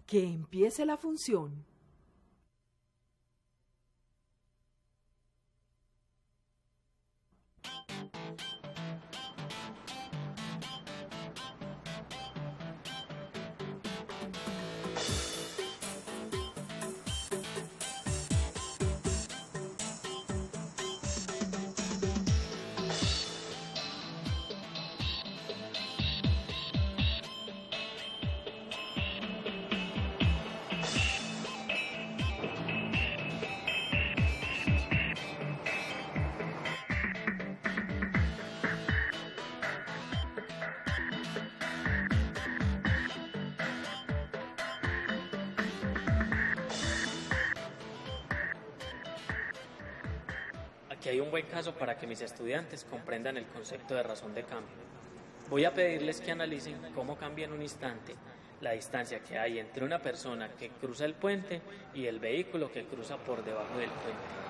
Que empiece la función. Aquí hay un buen caso para que mis estudiantes comprendan el concepto de razón de cambio. Voy a pedirles que analicen cómo cambia en un instante la distancia que hay entre una persona que cruza el puente y el vehículo que cruza por debajo del puente.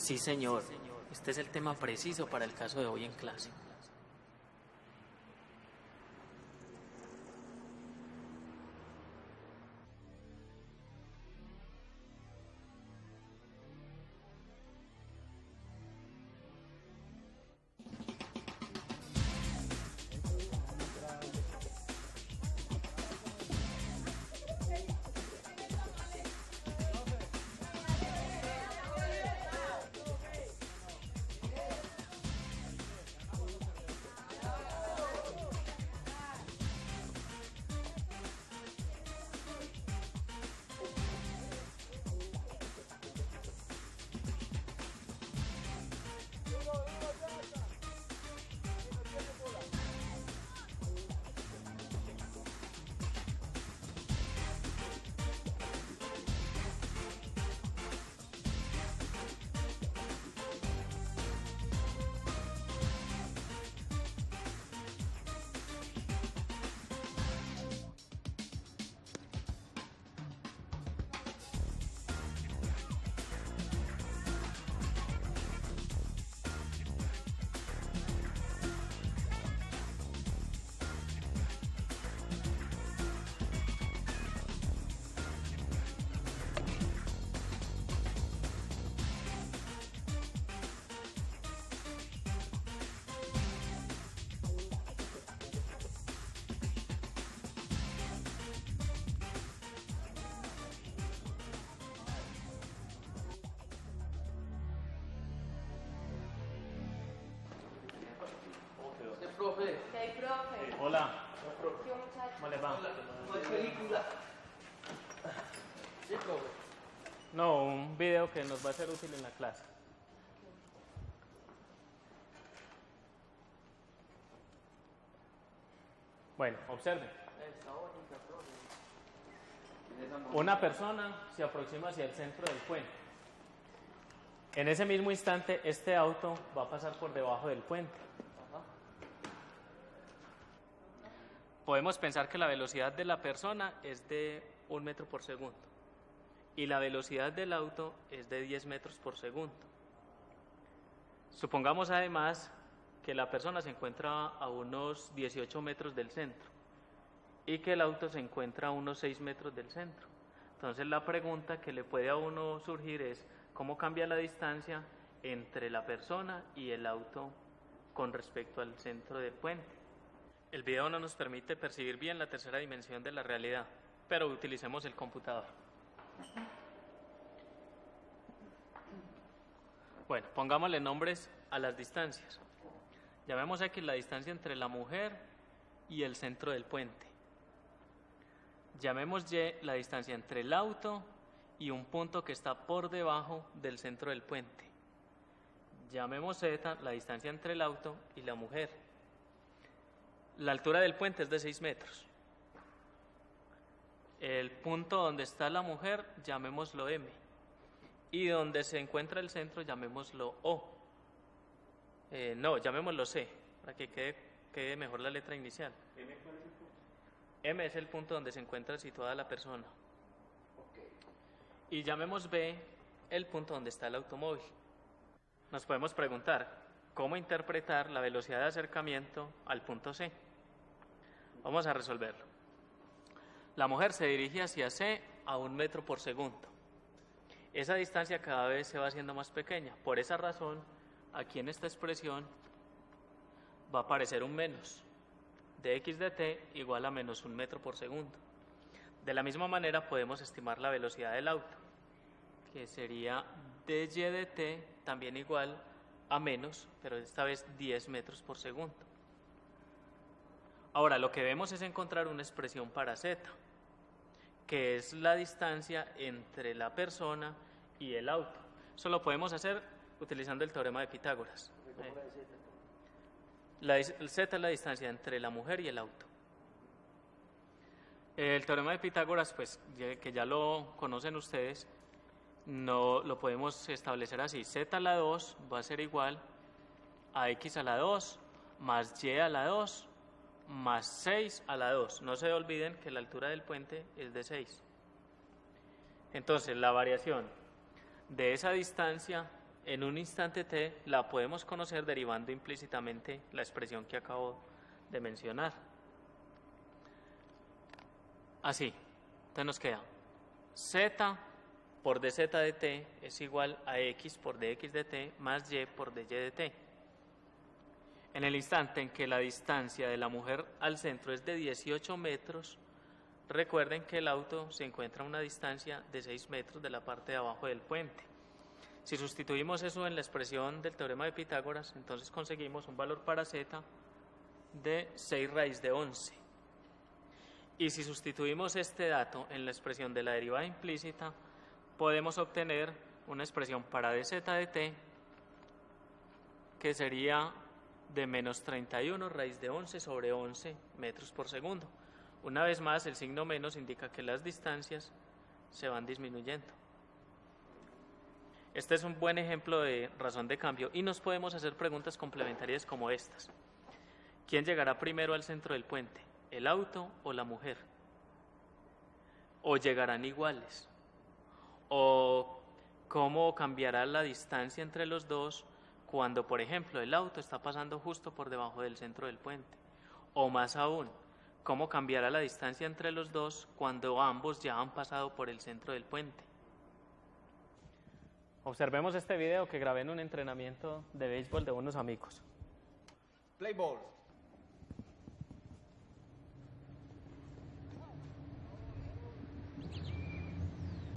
Sí, señor. Este es el tema preciso para el caso de hoy en clase. Profe. ¿Qué hay, profe? Hola. ¿Qué muchacho? ¿Cómo les va? ¿Cuál película? Sí, profe. No, un video que nos va a ser útil en la clase. Bueno, observen. Está bonita, profe. Una persona se aproxima hacia el centro del puente. En ese mismo instante, este auto va a pasar por debajo del puente. Podemos pensar que la velocidad de la persona es de 1 metro por segundo y la velocidad del auto es de 10 metros por segundo. Supongamos además que la persona se encuentra a unos 18 metros del centro y que el auto se encuentra a unos 6 metros del centro. Entonces la pregunta que le puede a uno surgir es ¿cómo cambia la distancia entre la persona y el auto con respecto al centro del puente? El video no nos permite percibir bien la tercera dimensión de la realidad, pero utilicemos el computador. Bueno, pongámosle nombres a las distancias. Llamemos aquí la distancia entre la mujer y el centro del puente. Llamemos Y la distancia entre el auto y un punto que está por debajo del centro del puente. Llamemos Z la distancia entre el auto y la mujer. La altura del puente es de 6 metros. El punto donde está la mujer, llamémoslo M. Y donde se encuentra el centro, llamémoslo O. No, llamémoslo C, para que quede mejor la letra inicial. M es el punto donde se encuentra situada la persona. Y llamemos B el punto donde está el automóvil. Nos podemos preguntar, ¿cómo interpretar la velocidad de acercamiento al punto C? Vamos a resolverlo. La mujer se dirige hacia C a 1 metro por segundo. Esa distancia cada vez se va haciendo más pequeña. Por esa razón, aquí en esta expresión va a aparecer un menos. Dx de t igual a menos 1 metro por segundo. De la misma manera podemos estimar la velocidad del auto, que sería dy de t también igual a menos, pero esta vez 10 metros por segundo. Ahora lo que vemos es encontrar una expresión para z, que es la distancia entre la persona y el auto. Eso lo podemos hacer utilizando el teorema de Pitágoras. El z es la distancia entre la mujer y el auto. El teorema de Pitágoras, pues, que ya lo conocen ustedes, no lo podemos establecer así. Z a la 2 va a ser igual a x a la 2 más y a la 2 más 6 a la 2. No se olviden que la altura del puente es de 6. Entonces, la variación de esa distancia en un instante t la podemos conocer derivando implícitamente la expresión que acabo de mencionar. Así, entonces nos queda z por dz de t es igual a x por dx de t más y por dy de t. En el instante en que la distancia de la mujer al centro es de 18 metros, recuerden que el auto se encuentra a una distancia de 6 metros de la parte de abajo del puente. Si sustituimos eso en la expresión del teorema de Pitágoras, entonces conseguimos un valor para z de 6 raíz de 11. Y si sustituimos este dato en la expresión de la derivada implícita, podemos obtener una expresión para dz de t que sería de menos 31 raíz de 11 sobre 11 metros por segundo. Una vez más, el signo menos indica que las distancias se van disminuyendo. Este es un buen ejemplo de razón de cambio y nos podemos hacer preguntas complementarias como estas. ¿Quién llegará primero al centro del puente, el auto o la mujer? ¿O llegarán iguales? ¿O cómo cambiará la distancia entre los dos cuando, por ejemplo, el auto está pasando justo por debajo del centro del puente? O más aún, ¿cómo cambiará la distancia entre los dos cuando ambos ya han pasado por el centro del puente? Observemos este video que grabé en un entrenamiento de béisbol de unos amigos. Play ball.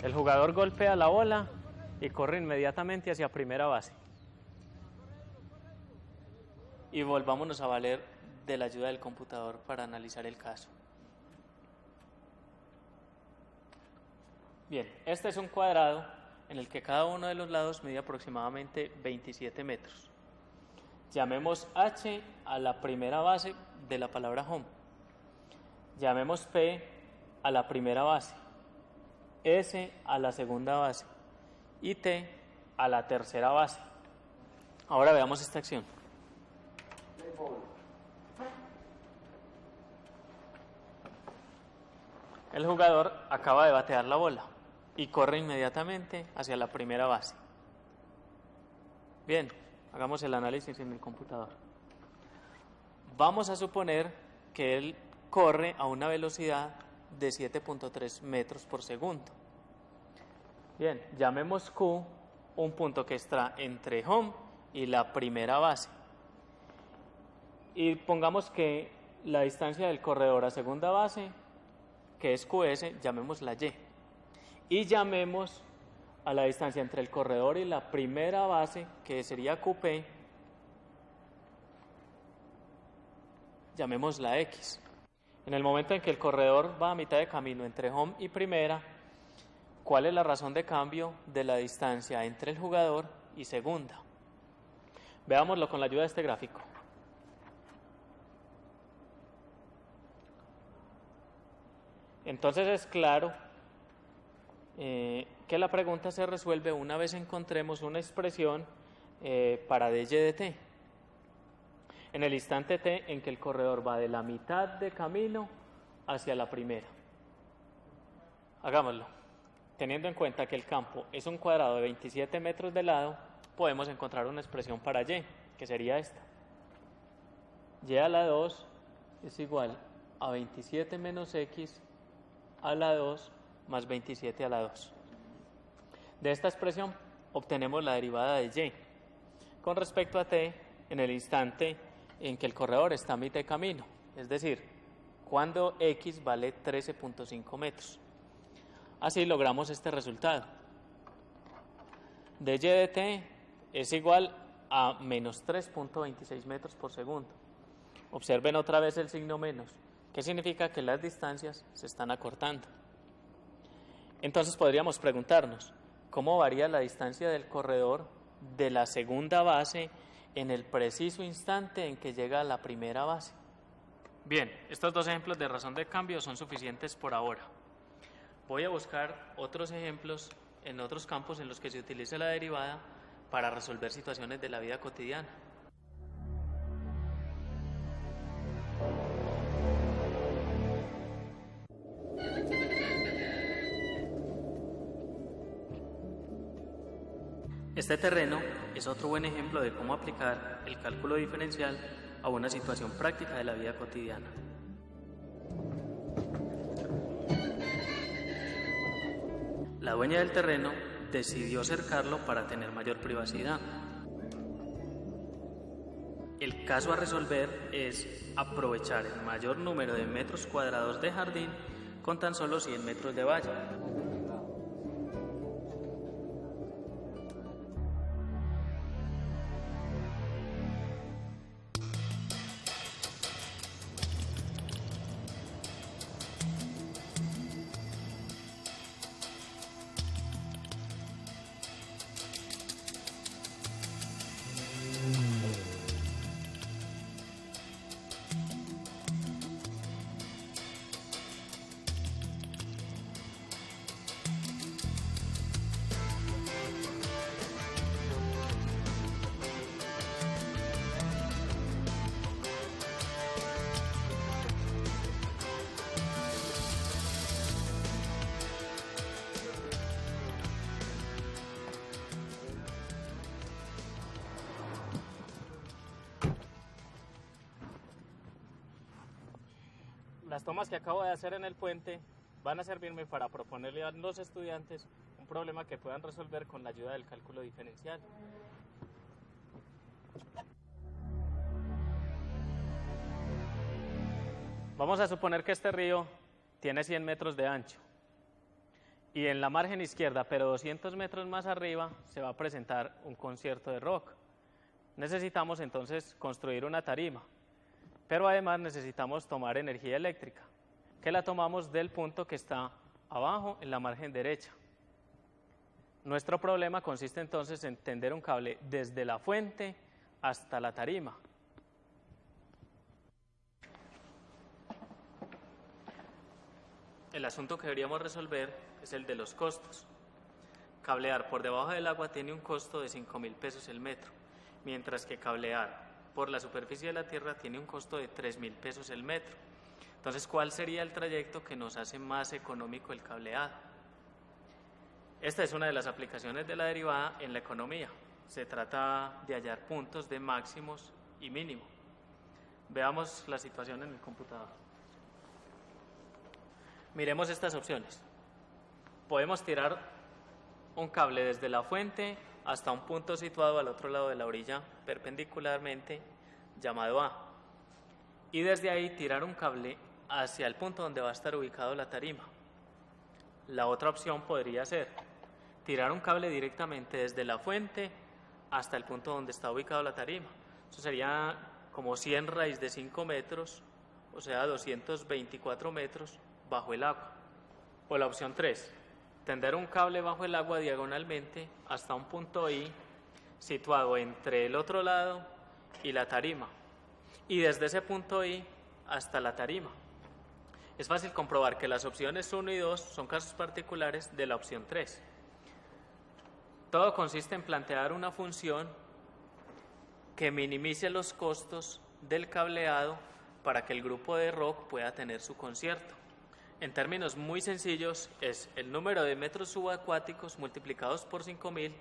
El jugador golpea la bola y corre inmediatamente hacia primera base. Y volvámonos a valer de la ayuda del computador para analizar el caso. Bien, este es un cuadrado en el que cada uno de los lados mide aproximadamente 27 metros. Llamemos H a la primera base de la palabra home. Llamemos P a la primera base, S a la segunda base y T a la tercera base. Ahora veamos esta acción. El jugador acaba de batear la bola y corre inmediatamente hacia la primera base. Bien, hagamos el análisis en el computador. Vamos a suponer que él corre a una velocidad de 7.3 metros por segundo. Bien, llamemos Q un punto que está entre home y la primera base. Y pongamos que la distancia del corredor a segunda base, que es QS, llamémosla Y. Y llamemos a la distancia entre el corredor y la primera base, que sería QP, llamémosla X. En el momento en que el corredor va a mitad de camino entre home y primera, ¿cuál es la razón de cambio de la distancia entre el jugador y segunda? Veámoslo con la ayuda de este gráfico. Entonces es claro que la pregunta se resuelve una vez encontremos una expresión para dy de t. En el instante t en que el corredor va de la mitad de camino hacia la primera. Hagámoslo. Teniendo en cuenta que el campo es un cuadrado de 27 metros de lado, podemos encontrar una expresión para y, que sería esta. Y a la 2 es igual a 27 menos x a la 2 más 27 a la 2. De esta expresión obtenemos la derivada de y. Con respecto a t, en el instante en que el corredor está a mitad de camino, es decir, cuando x vale 13.5 metros. Así logramos este resultado. dy de t es igual a menos 3.26 metros por segundo. Observen otra vez el signo menos, que significa que las distancias se están acortando. Entonces podríamos preguntarnos, ¿cómo varía la distancia del corredor de la segunda base en el preciso instante en que llega a la primera base? Bien, estos dos ejemplos de razón de cambio son suficientes por ahora. Voy a buscar otros ejemplos en otros campos en los que se utilice la derivada para resolver situaciones de la vida cotidiana. Este terreno es otro buen ejemplo de cómo aplicar el cálculo diferencial a una situación práctica de la vida cotidiana. La dueña del terreno decidió cercarlo para tener mayor privacidad. El caso a resolver es aprovechar el mayor número de metros cuadrados de jardín con tan solo 100 metros de valla. Las tomas que acabo de hacer en el puente van a servirme para proponerle a los estudiantes un problema que puedan resolver con la ayuda del cálculo diferencial. Vamos a suponer que este río tiene 100 metros de ancho y en la margen izquierda, pero 200 metros más arriba, se va a presentar un concierto de rock. Necesitamos entonces construir una tarima. Pero además necesitamos tomar energía eléctrica, que la tomamos del punto que está abajo en la margen derecha. Nuestro problema consiste entonces en tender un cable desde la fuente hasta la tarima. El asunto que deberíamos resolver es el de los costos. Cablear por debajo del agua tiene un costo de 5.000 pesos el metro, mientras que cablear por la superficie de la tierra tiene un costo de 3.000 pesos el metro. Entonces, ¿cuál sería el trayecto que nos hace más económico el cableado? Esta es una de las aplicaciones de la derivada en la economía. Se trata de hallar puntos de máximos y mínimo. Veamos la situación en el computador. Miremos estas opciones. Podemos tirar un cable desde la fuente hasta un punto situado al otro lado de la orilla perpendicularmente, llamado A, y desde ahí tirar un cable hacia el punto donde va a estar ubicado la tarima. La otra opción podría ser tirar un cable directamente desde la fuente hasta el punto donde está ubicado la tarima. Eso sería como 100 raíz de 5 metros o sea 224 metros bajo el agua. O la opción 3, tender un cable bajo el agua diagonalmente hasta un punto I situado entre el otro lado y la tarima, y desde ese punto I hasta la tarima. Es fácil comprobar que las opciones 1 y 2 son casos particulares de la opción 3. Todo consiste en plantear una función que minimice los costos del cableado para que el grupo de rock pueda tener su concierto. En términos muy sencillos, es el número de metros subacuáticos multiplicados por 5.000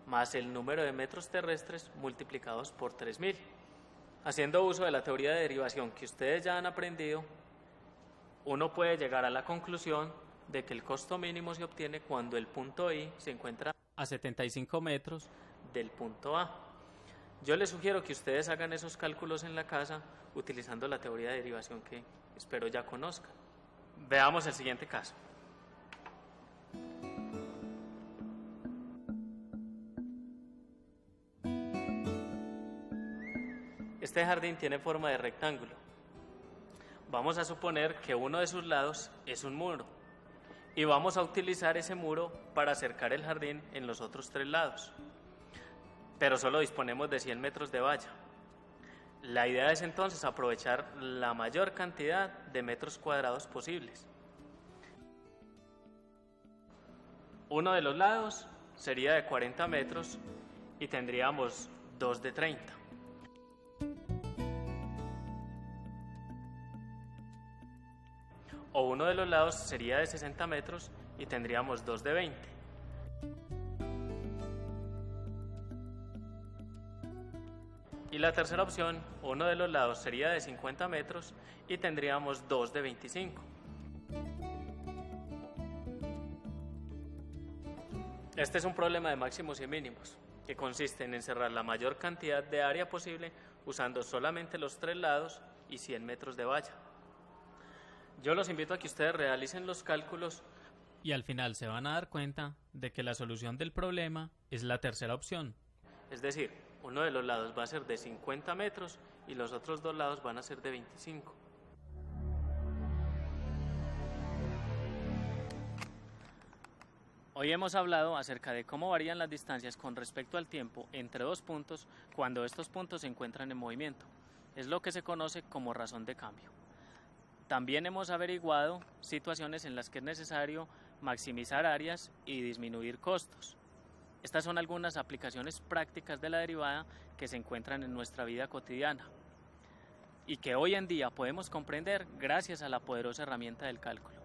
más el número de metros terrestres multiplicados por 3.000. Haciendo uso de la teoría de derivación que ustedes ya han aprendido, uno puede llegar a la conclusión de que el costo mínimo se obtiene cuando el punto I se encuentra a 75 metros del punto A. Yo les sugiero que ustedes hagan esos cálculos en la casa utilizando la teoría de derivación que espero ya conozcan. Veamos el siguiente caso. Este jardín tiene forma de rectángulo. Vamos a suponer que uno de sus lados es un muro y vamos a utilizar ese muro para cercar el jardín en los otros 3 lados, pero solo disponemos de 100 metros de valla. La idea es entonces aprovechar la mayor cantidad de metros cuadrados posibles. Uno de los lados sería de 40 metros y tendríamos 2 de 30. O uno de los lados sería de 60 metros y tendríamos 2 de 20. Y la tercera opción, uno de los lados sería de 50 metros y tendríamos 2 de 25. Este es un problema de máximos y mínimos, que consiste en encerrar la mayor cantidad de área posible usando solamente los 3 lados y 100 metros de valla. Yo los invito a que ustedes realicen los cálculos y al final se van a dar cuenta de que la solución del problema es la tercera opción. Es decir, uno de los lados va a ser de 50 metros y los otros 2 lados van a ser de 25. Hoy hemos hablado acerca de cómo varían las distancias con respecto al tiempo entre 2 puntos cuando estos puntos se encuentran en movimiento. Es lo que se conoce como razón de cambio. También hemos averiguado situaciones en las que es necesario maximizar áreas y disminuir costos. Estas son algunas aplicaciones prácticas de la derivada que se encuentran en nuestra vida cotidiana y que hoy en día podemos comprender gracias a la poderosa herramienta del cálculo.